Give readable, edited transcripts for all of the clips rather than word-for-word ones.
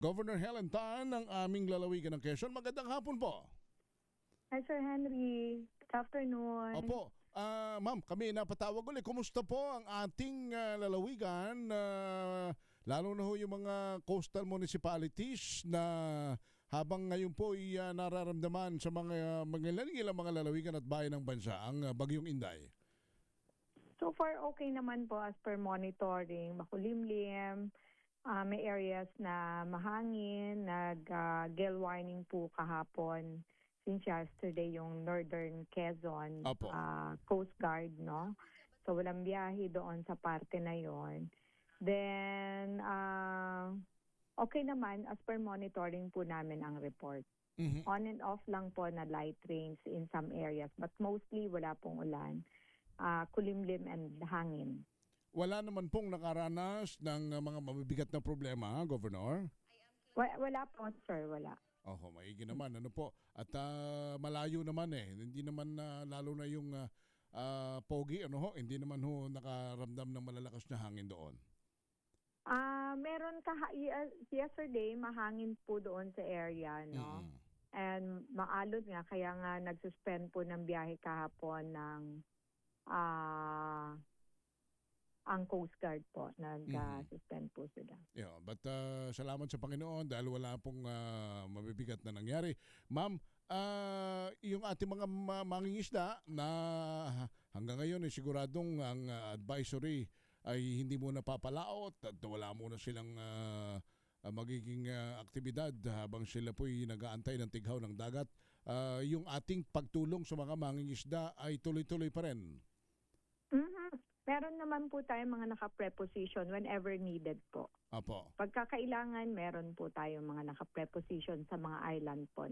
Governor Helen Tan ng aming lalawigan ng Quezon. Magandang hapon po. Hi, Sir Henry. Good afternoon. Opo. Ma'am, kami napatawag ulit. Kumusta po ang ating lalawigan? Lalo na ho yung mga coastal municipalities na habang ngayon po ay nararamdaman sa mga ilang mga lalawigan at bayan ng bansa ang Bagyong Inday. So far, okay naman po as per monitoring. Makulimlim. May areas na mahangin. Gale warning po kahapon. Since yesterday, yung Northern Quezon Coast Guard, no? So, walang biyahe doon sa parte na yon. Then, okay naman as per monitoring po namin ang report. Mm-hmm. On and off lang po na light rains in some areas, but mostly wala pong ulan. Kulimlim and hangin. Wala naman pong nakaranas ng mga mabibigat na problema, Governor? Wala po, sir, wala. Oho, maigi naman. Ano po? At malayo naman eh. Hindi naman lalo na yung pogi, hindi naman ho nakaramdam ng malalakas na hangin doon. Meron yesterday, mahangin po doon sa area, no? Mm-hmm. And maalon nga, kaya nga nagsuspend po ng biyahe kahapon ng ang Coast Guard po. Nag-suspend po sila. Yeah, but salamat sa Panginoon dahil wala pong mabibigat na nangyari. Ma'am, yung ating mga mangingisda na hanggang ngayon ay siguradong ang advisory ay hindi muna papalaot at wala muna silang magiging aktibidad habang sila po'y nag-aantay ng tighaw ng dagat. Yung ating pagtulong sa mga mangingisda ay tuloy-tuloy pa rin. Mm-hmm. Meron naman po tayo mga naka-preposition whenever needed po. Apo. Pagkakailangan, meron po tayo mga naka-preposition sa mga island po.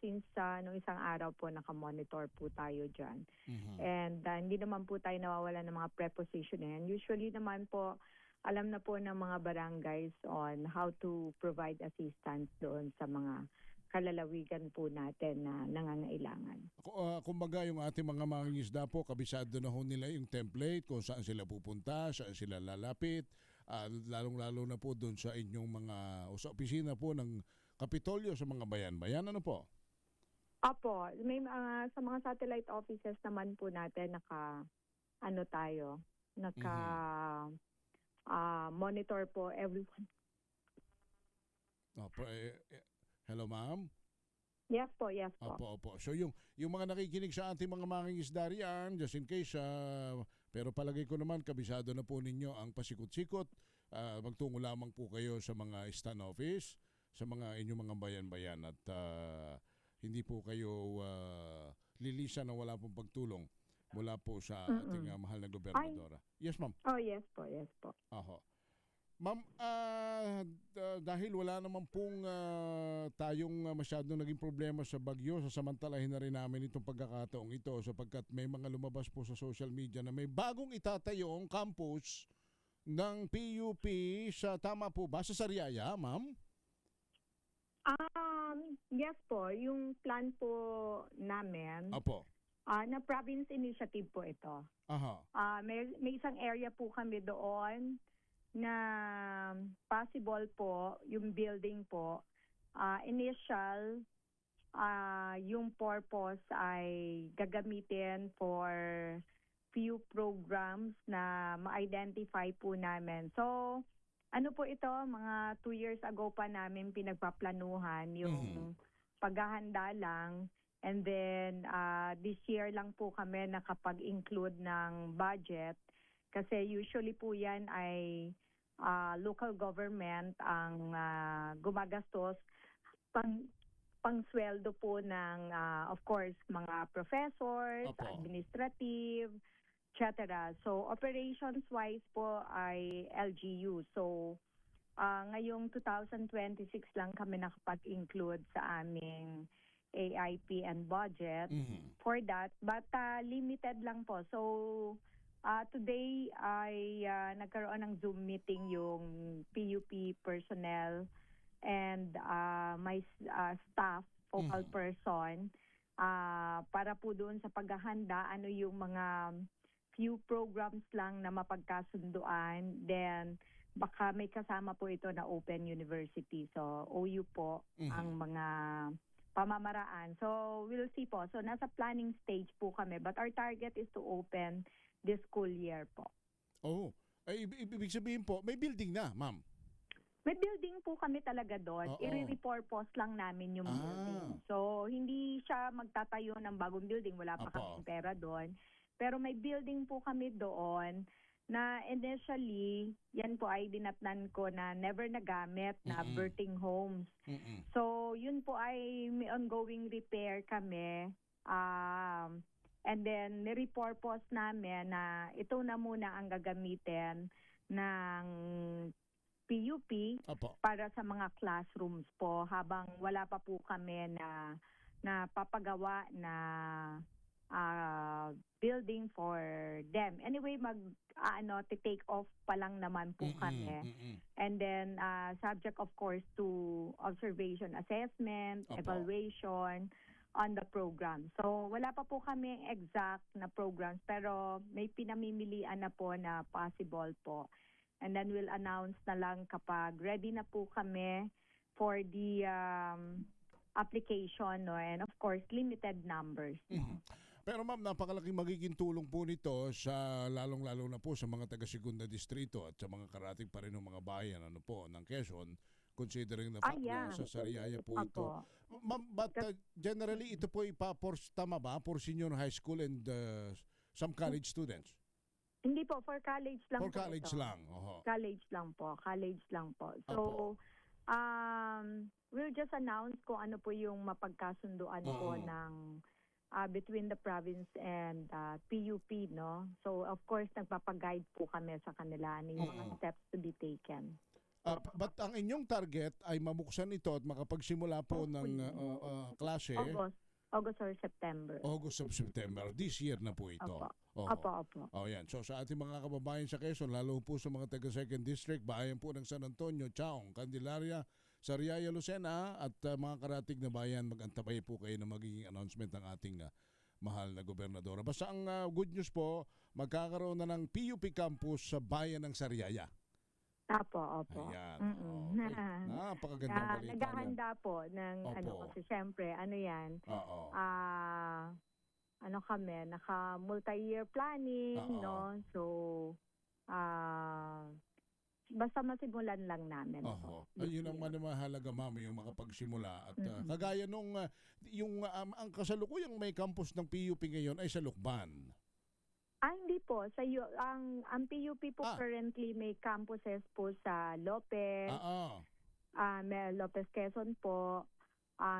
Since nung isang araw po, naka-monitor po tayo dyan. Mm-hmm. And hindi naman po tayo nawawala ng mga preposition na yan. Usually naman po, alam na po ng mga barangays on how to provide assistance doon sa mga kalalawigan po natin na nangangailangan. Kumbaga yung ating mga mangingisda po, kabisado na ho nila yung template kung saan sila pupunta, saan sila lalapit, lalong-lalo na po doon sa inyong mga, o sa opisina po ng Kapitolyo sa mga bayan-bayan. Ano po? Opo, may sa mga satellite offices naman po natin monitor po everyone. Opo, hello, ma'am? Yes po. Opo. So yung mga nakikinig sa ating mga mangingisda riyan, just in case, pero palagay ko naman kabisado na po ninyo ang pasikot-sikot. Magtungo lamang po kayo sa mga stand office, sa mga inyong mga bayan-bayan at hindi po kayo lilisan na wala pong pagtulong mula po sa ating mahal na gobernadora. Yes, ma'am? Oh, yes po. Oho. Ma'am, dahil wala naman pong tayong masyadong naging problema sa bagyo, sasamantalahin na rin namin itong pagkakataong ito sapagkat may mga lumabas po sa social media na may bagong itatayong campus ng PUP sa, tama po ba, sa Sariaya, ma'am? Yes po, yung plan po namin, Apo. Na province initiative po ito. Aha. May isang area po kami doon na possible po, yung building po, initial, yung purpose ay gagamitin for few programs na ma-identify po namin. So, ano po ito, mga 2 years ago pa namin pinagpaplanuhan yung paghahanda lang. And then, this year lang po kami nakapag-include ng budget. Kasi usually po yan ay local government ang gumagastos pang-sweldo po ng, of course, mga professors, administrative, etc. So, operations-wise po ay LGU. So, ngayong 2026 lang kami nakapag-include sa aming AIP and budget for that. But limited lang po. So, today ay nagkaroon ng Zoom meeting yung PUP personnel and my staff, focal person, para po doon sa paghahanda, ano yung mga few programs lang na mapagkasunduan. Then, baka may kasama po ito na Open University. So, OU po ang mga pamamaraan. So, we'll see po. So, nasa planning stage po kami. But our target is to open this school year po. Oh, ay, ibig sabihin po, may building na, ma'am. May building po kami talaga doon. Oo. I-repurpose lang namin yung building. So, hindi siya magtatayo ng bagong building. Wala pa kaming pera doon. Pero may building po kami doon na initially, yan po ay dinatnan ko na never nagamit na birthing homes. So, yun po ay may ongoing repair kami. And then, nirepurpose namin na ito na muna ang gagamitin ng PUP para sa mga classrooms po habang wala pa po kami na papagawa na building for them. Anyway, take off pa lang naman po kami. And then subject of course to observation assessment, evaluation on the program. So wala pa po kami exact na programs pero may pinamimilian na po na possible po. And then we'll announce na lang kapag ready na po kami for the application, no? And of course, limited numbers. Pero ma'am, napakalaking magiging tulong po nito sa lalong-lalo na po sa mga taga-Segunda Distrito at sa mga karating pa rin ng mga bayan ng Quezon, considering the fact na sa Sariaya po ito. Ma'am, but generally ito po tama ba, for senior high school and some college students? Hindi po, for college lang for po college ito. lang. College lang po. So, we'll just announce kung ano po yung mapagkasunduan po ng between the province and PUP, no? So, of course, nagpapag-guide po kami sa kanila ng mga steps to be taken. But ang inyong target ay mabuksan ito at makapagsimula po ng klase August or September. August of September. This year na po ito. Opo. Yan. So sa ating mga kababayan sa Quezon, lalo po sa mga taga 2nd District, bayan po ng San Antonio, Chaong, Candelaria, Sariaya, Lucena at mga karatig na bayan, mag-antabay po kayo na magiging announcement ng ating mahal na gobernadora. Basta ang good news po, magkakaroon na ng PUP campus sa bayan ng Sariaya. Opo. Ayan. Okay. Napakagandang balita. Naghahanda po ng kasi syempre, yan? Kami, naka-multi-year planning, no? So, basta masimulan lang namin. Ayun ang mahalaga, ma'am, yung makapagsimula. At kagaya nung, ang kasalukuyang may campus ng PUP ngayon ay sa Lukban. Hindi po. Ang PUP po currently may campuses po sa Lopez, may Lopez Quezon po,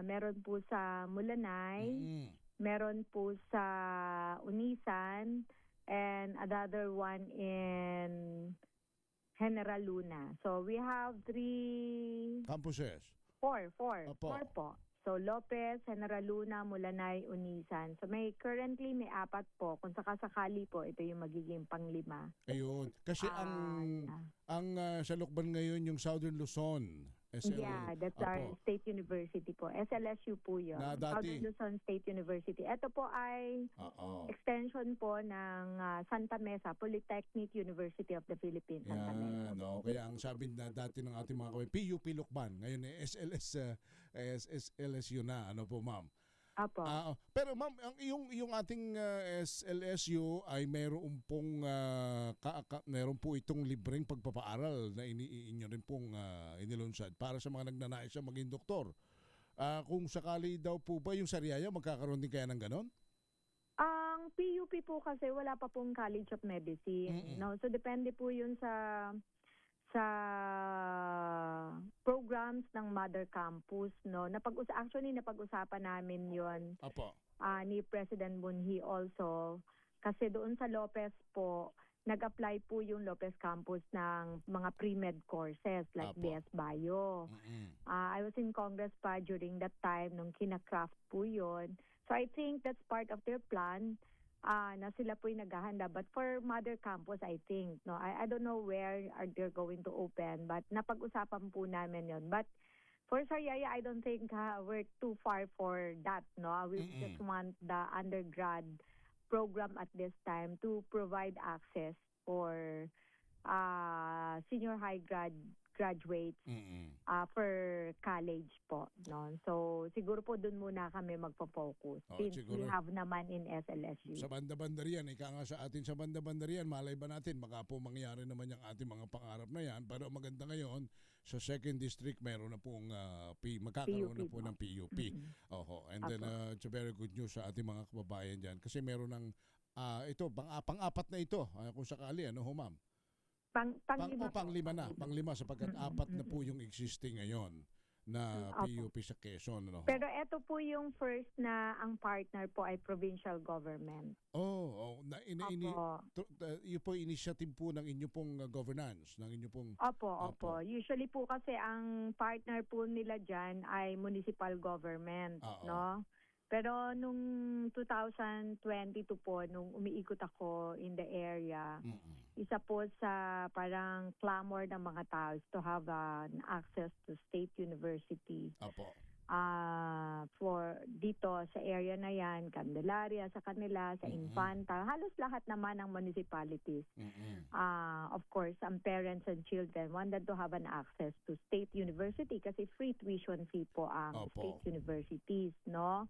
meron po sa Mulanay, meron po sa Unisan, and another one in General Luna. So we have 3 campuses. 4 po. So Lopez, General Luna, Mulanay, Unisan. So currently may 4 po. Kung sakasakali po, ito yung magiging pang-5. Ayun. Kasi ang sa Lukban ngayon yung Southern Luzon. Yeah, that's our state university po. SLSU po yun. Southern Luzon State University. Ito po ay extension po ng Santa Mesa, Polytechnic University of the Philippines, Santa Mesa. Kaya ang sabi na dati ng ating mga kababayan, PUP Lukban. Ngayon SLSU na. Ano po, ma'am? Apo. Pero ma'am, yung ating SLSU ay meron po itong libreng pagpapaaral na inyo rin pong inilunsad para sa mga nagnanais na maging doktor. Kung sakali daw po ba yung Sariaya, magkakaroon din kaya ng ganon? Ang PUP po kasi wala pa pong College of Medicine. No? So depende po yun sa programs ng Mother Campus, no. Napag-usapan namin 'yon. Ni President Bunhi also kasi doon sa Lopez po nag-apply po yung Lopez Campus ng mga pre-med courses like BS Bio. I was in Congress pa during that time nung kina-craft po 'yon. So I think that's part of their plan. Na sila po'y naghahanda. But for Mother Campus, I think, no, I don't know where are they going to open, but napag-usapan po namin yon. But for Sariaya, I don't think we're too far for that, no. We just want the undergrad program at this time to provide access for senior high graduates for college po, no? So siguro po doon muna kami magpo-focus since we siguro have naman in SLSU. sa banda-banda riyan, ika nga sa atin sa banda-banda riyan, malay ba natin, baka po mangyari naman yung ating mga pangarap na yan. Pero maganda ngayon, sa 2nd District, meron na pong, magkakaroon na PUP po ng PUP. Oho. And then, it's a very good news sa ating mga kababayan dyan. Kasi meron ng, ito, pang-apat na ito, kung sakali, ano ho, ma'am? Panglima po. Panglima sapagkat apat na po yung existing ngayon na PUP sa Quezon. Ano? Pero ito po yung first na ang partner po ay provincial government. Yun po initiative po ng inyo pong governance, ng inyo pong... Opo. Usually po kasi ang partner po nila dyan ay municipal government, no? Pero nung 2022 po, nung umiikot ako in the area, isa po sa parang clamor ng mga tao to have an access to state university. For dito sa area na yan, Candelaria sa kanila, sa Infanta, halos lahat naman ng municipalities. Of course, ang parents and children wanted to have an access to state university kasi free tuition fee po ang state universities, no?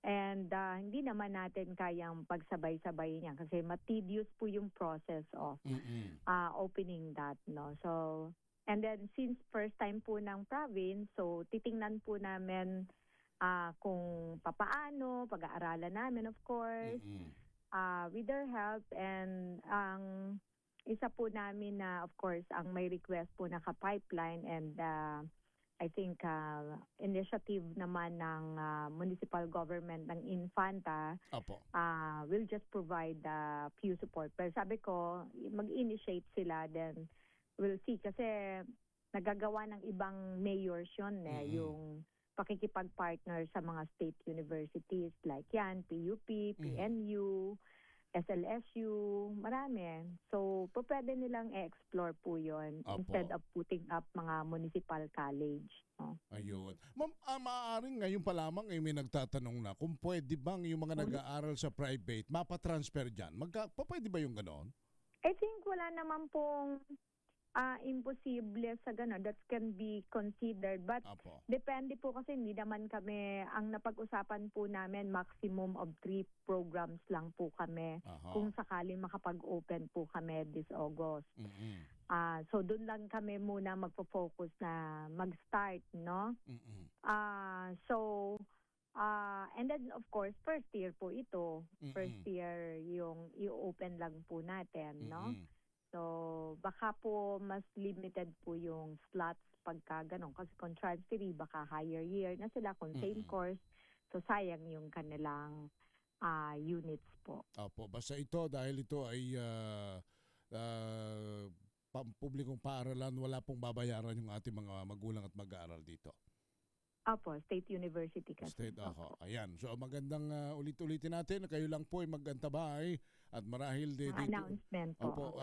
And hindi naman natin kayang pagsabay-sabay niya kasi matedious po yung process of opening that, no? So, and then since first time po ng province, so titingnan po namin kung papaano, pag-aaralan namin of course, with their help. And ang isa po namin na of course ang may request po na ka-pipeline and I think initiative naman ng municipal government ng Infanta will just provide few support. Pero sabi ko, mag-initiate sila, then we'll see. Kasi nagagawa ng ibang mayors yun, yung pakikipag-partner sa mga state universities like yan, PUP, PNU, SLSU, marami. So, pwede nilang i-explore po yun instead of putting up mga municipal college. No? Ayun. Ma'am, maaaring ngayon pa lamang may nagtatanong na kung pwede bang yung mga nag-aaral sa private mapatransfer dyan. Pwede ba yung gano'n? I think wala naman pong imposible sa gano'n. That can be considered. But depende po kasi hindi naman kami, ang napag-usapan po namin, maximum of 3 programs lang po kami kung sakaling makapag-open po kami this August. So doon lang kami muna magpo-focus na mag-start, no? And then of course, first year po ito. First year yung i-open lang po natin, no? So, baka po mas limited po yung slots pagka ganun. Kasi kung transferee, baka higher year na sila kung same course. So, sayang yung kanilang units po. Basta ito, dahil ito ay publikong paaralan, wala pong babayaran yung ating mga magulang at mag-aaral dito. State university kasi. Ayan. So magandang ulit-ulitin natin. Kayo lang po ay mag-antabay at marahil dito. Announcement po.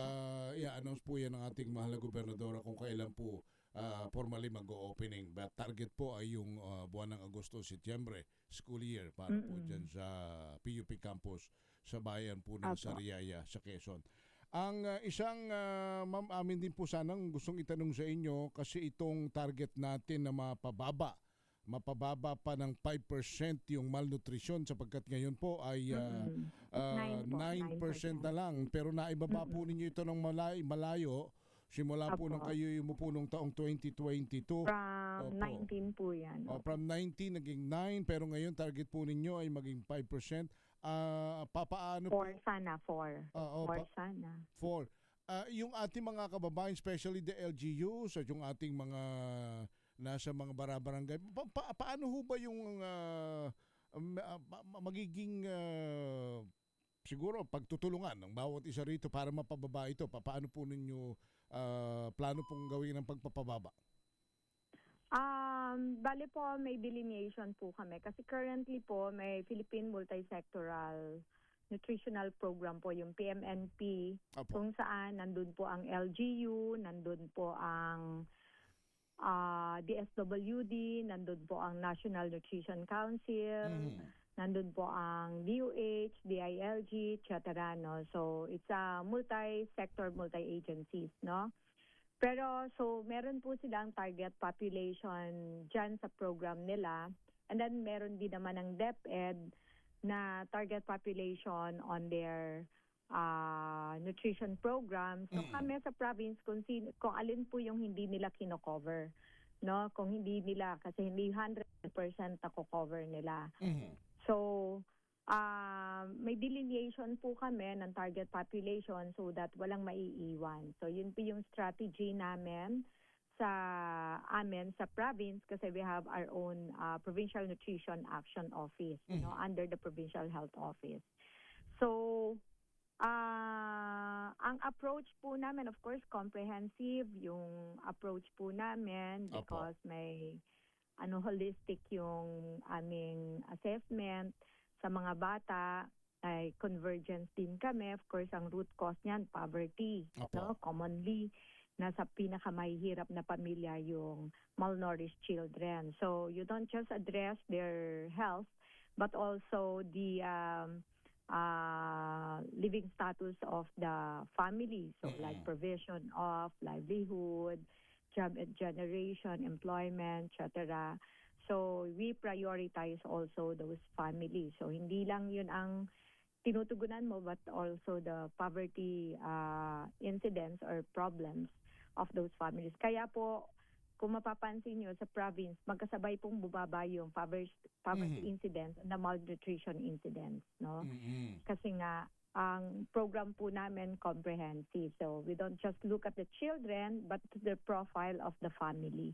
I-announce po yan ng ating mahal na gobernadora kung kailan po formally mag-o-opening. But target po ay yung buwan ng Agosto, Setyembre, school year para po dyan sa PUP campus sa bayan po ng Sariaya sa Quezon. Ang isang, ma'am, amin din po sanang gustong itanong sa inyo kasi itong target natin na mapababa pa ng 5% yung malnutrition sapagkat ngayon po ay 9% na lang. Pero naibaba po ninyo ito ng malayo simula po nung kayo yung po nung taong 2022. From 19 po yan. From 19 naging 9 pero ngayon target po ninyo ay maging 5%. Papaano po? 4 sana. 4 sana. 4. Yung ating mga kababayan, especially the LGUs at yung ating mga nasa mga barangay, paano ho ba yung magiging siguro pagtutulungan ng bawat isa rito para mapababa ito? Paano po ninyo plano pong gawin ang pagpapababa? Bale po, may delineation po kami. Kasi currently po, may Philippine Multisectoral Nutritional Program po, yung PMNP, kung saan nandun po ang LGU, nandun po ang DSWD, nandun po ang National Nutrition Council, nandun po ang DOH, DILG, etc. No? So it's a multi-sector, multi-agencies, no? Pero so meron po silang target population dyan sa program nila. And then meron din naman ng DepEd na target population on their nutrition program. So kami sa province kung alin po yung hindi nila kino-cover, no? Kung hindi nila kasi hindi 100% ako-cover nila. So may delineation po kami ng target population so that walang maiiwan. So yun po yung strategy namin sa province kasi we have our own Provincial Nutrition Action Office, under the Provincial Health Office. So ang approach po namin, of course, comprehensive yung approach po namin because may holistic yung aming assessment sa mga bata, ay convergence din kami. Of course, ang root cause niyan, poverty. No? Commonly, nasa pinakamahihirap na pamilya yung malnourished children. So you don't just address their health, but also the living status of the family. So like provision of livelihood, job generation, employment, etc. So we prioritize also those families. So hindi lang yun ang tinutugunan mo, but also the poverty incidents or problems of those families. Kaya po, kung mapapansin nyo sa province, magkasabay pong bumaba yung poverty incidents and the malnutrition incidents. No? Kasi nga, ang program po namin comprehensive. So we don't just look at the children, but the profile of the family.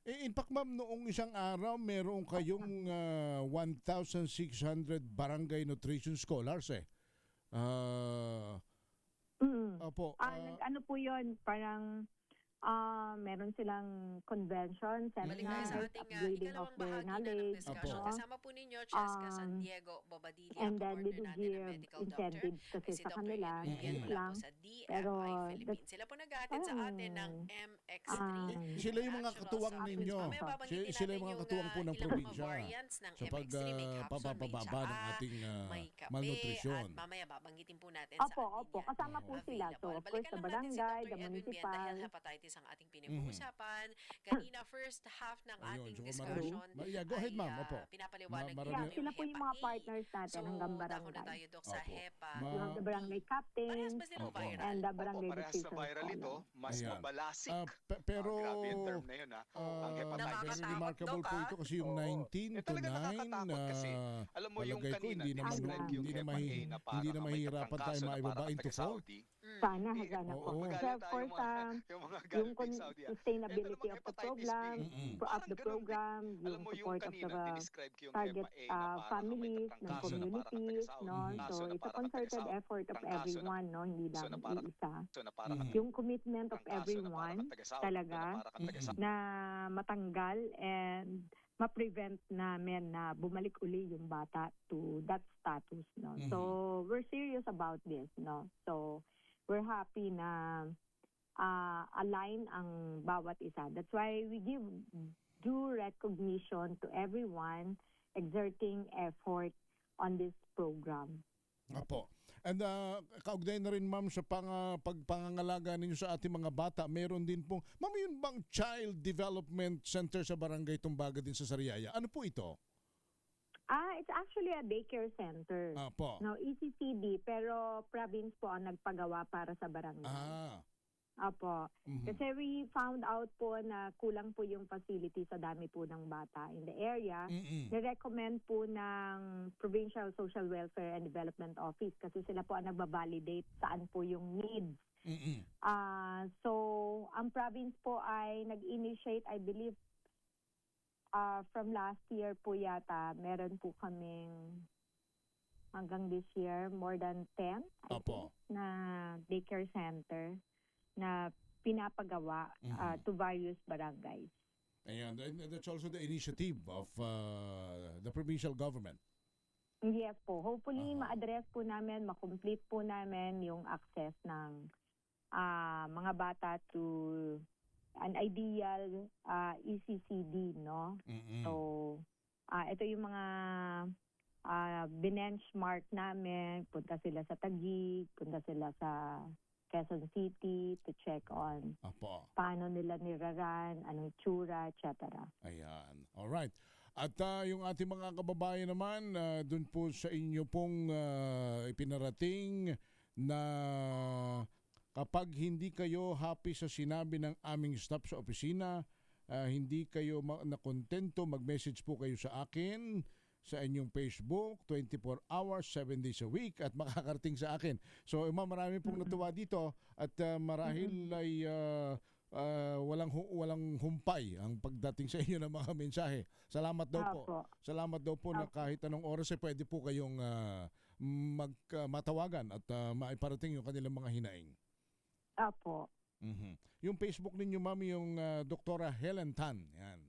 In fact, ma'am, noong isang araw, meron kayong 1,600 barangay nutrition scholars Opo. Ano po yun? Parang meron silang convention, seminars, upgrading of their knowledge. Kasama po ninyo, Cheska San Diego Bobadilla, And then we partner do natin give ng medical doctor. incentives kasi Si sa Dr. kanila, Edwin mula lang. lang. Sa DFI Pero Philippines. Sila po nag-aatid sa atin ng MX3. Sila yung mga katuwang ninyo. Sila yung mga katuwang po ng probinsya sa pagpapababa ng ating malnutrition. At mamaya babanggitin po natin Opo, kasama po sila. So, of course, the barangay, the municipal. Dahil hepatitis ang ating pinag-uusapan. Kanina, first half ng ating discussion. Go ahead, ma'am. Opo. Pinapaliwanag Sila po yung mga partners natin hanggang So, barangay. na tayo, Dok, sa HEPA. The barangay captain and the barangay Parehas nutrition na viral ito, scholar. mas mabalasik. Pero Grabe yung term na yun, ang hepatitis. very remarkable po ito kasi yung 19 to 9 Alam mo yung palagay ko kanina, hindi naman describe yung hindi na Hepa A na para hindi na may mahihirapan tayo katrangkaso na maibaba para into 4. taga-Saudi. Sana hagana po. Oo. So, of course, yung mga yung galing Saudi. sustainability of the program, Alam yung mo yung support of kanina, the describe ko yung target Hepa A na para families, ng katrangkaso na para communities, taga-Saudi. no? Kaso So, na it's a para concerted taga-Saudi. effort of Kaso na- everyone, no? Hindi So, lang na para- iisa. So na para Yung commitment of katrangkaso na para everyone taga-Saudi. talaga So na para taga-Saudi. na matanggal and ma-prevent namin na bumalik uli yung bata to that status, no? So, we're serious about this, no? So, we're happy na align ang bawat isa. That's why we give due recognition to everyone exerting effort on this program. Opo. And kaugnay na rin, ma'am, sa pagpangangalaga ninyo sa ating mga bata, meron din pong, ma'am, yun bang Child Development Center sa Barangay Tumbaga din sa Sariaya? Ano po ito? It's actually a daycare center. Po. No, ECCD, pero province po ang nagpagawa para sa barangay. Apo. Kasi we found out po na kulang po yung facility sa dami po ng bata in the area. Ni-recommend po ng Provincial Social Welfare and Development Office kasi sila po ang nagbabalidate saan po yung needs. So, ang province po ay nag-initiate, I believe, from last year po yata, meron po kaming hanggang this year, more than 10 I think, na daycare center na pinapagawa to various barangays. Ayan, that's also the initiative of the provincial government. Yes po. Hopefully, ma-address po namin, ma-complete po namin yung access ng mga bata to an ideal ECCD, no? So, ito yung mga binenchmark namin, punta sila sa Taguig, punta sila sa Quezon City to check on Apo. paano nila niraran, anong tsura, etc. Ayan. Alright. At yung ating mga kababayan naman, dun po sa inyo pong ipinarating na kapag hindi kayo happy sa sinabi ng aming staff sa opisina, hindi kayo nakontento, mag-message po kayo sa akin sa inyong Facebook, 24 hours, 7 days a week at makakarating sa akin. So, ma'am, marami pong natuwa dito at marahil ay walang humpay ang pagdating sa inyo ng mga mensahe. Salamat daw po. Apo. Salamat daw po na kahit anong oras pwede po kayong matawagan at maiparating yung kanilang mga hinaing. Apo. Yung Facebook ninyo, ma'am, yung Doktora Helen Tan. Yan.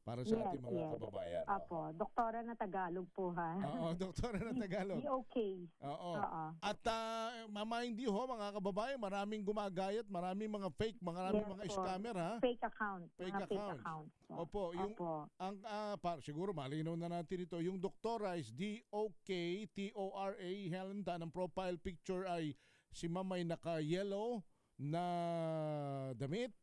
Para sa ating mga kababayan. Apo. Doktora na Tagalog po, ha? Oo, Doktora na Tagalog. Okay. Oo. Oo. At mama, hindi ho, mga kababayan, maraming gumagayat, maraming mga fake, maraming Yes mga po. scammer, ha? Fake account. Fake Mga fake accounts. accounts. po. Opo, yung Opo. ang siguro malinaw na natin ito. Yung doktora is DOKTORA Helen Tan. Ang profile picture ay si mama ay naka-yellow na damit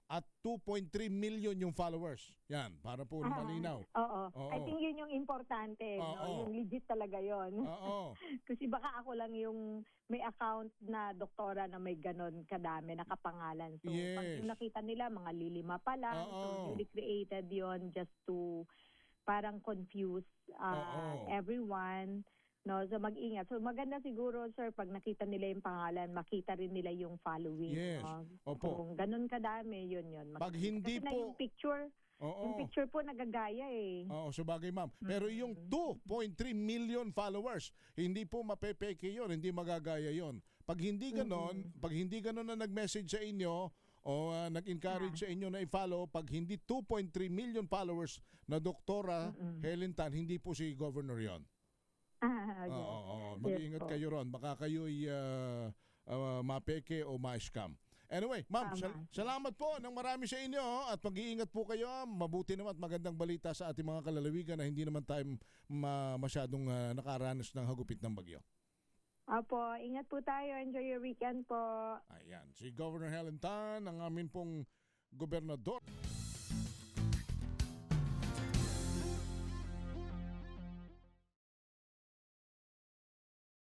at 2.3 million yung followers. Yan, para po malinaw. Oo. Oo. I think yun yung importante. Oo. No? Yung legit talaga yon. Oo. Kasi baka ako lang yung may account na doktora na may ganon kadami, nakapangalan. So, pag Yes. yung nakita nila, mga lilima pa lang. Oo. So, newly created yon just to parang confuse Oo. everyone. No, so mag-ingat. So maganda siguro, sir, pag nakita nila yung pangalan, makita rin nila yung following. Yes. No? Opo. Kung ganun kadami, yun. Pag hindi Kasi na po- yung picture po nagagaya eh. Oo, sabagay, ma'am. Pero yung 2.3 million followers, hindi po mapepeke yun, hindi magagaya yon. Pag hindi ganon, na nag-message sa inyo o nag-encourage sa inyo na i-follow, pag hindi 2.3 million followers na Doktora Helen Tan, hindi po si Governor yon. Yes. Oo, mag-iingat po. kayo ron. Baka kayo'y mapeke o ma-scam. Anyway, ma'am, Tama. salamat po ng marami sa inyo at mag-iingat po kayo. Mabuti naman at magandang balita sa ating mga kalalawigan na hindi naman tayo masyadong nakaranas ng hagupit ng bagyo. Apo, ingat po tayo. Enjoy your weekend po. Ayan, si Governor Helen Tan, ang amin pong gobernador.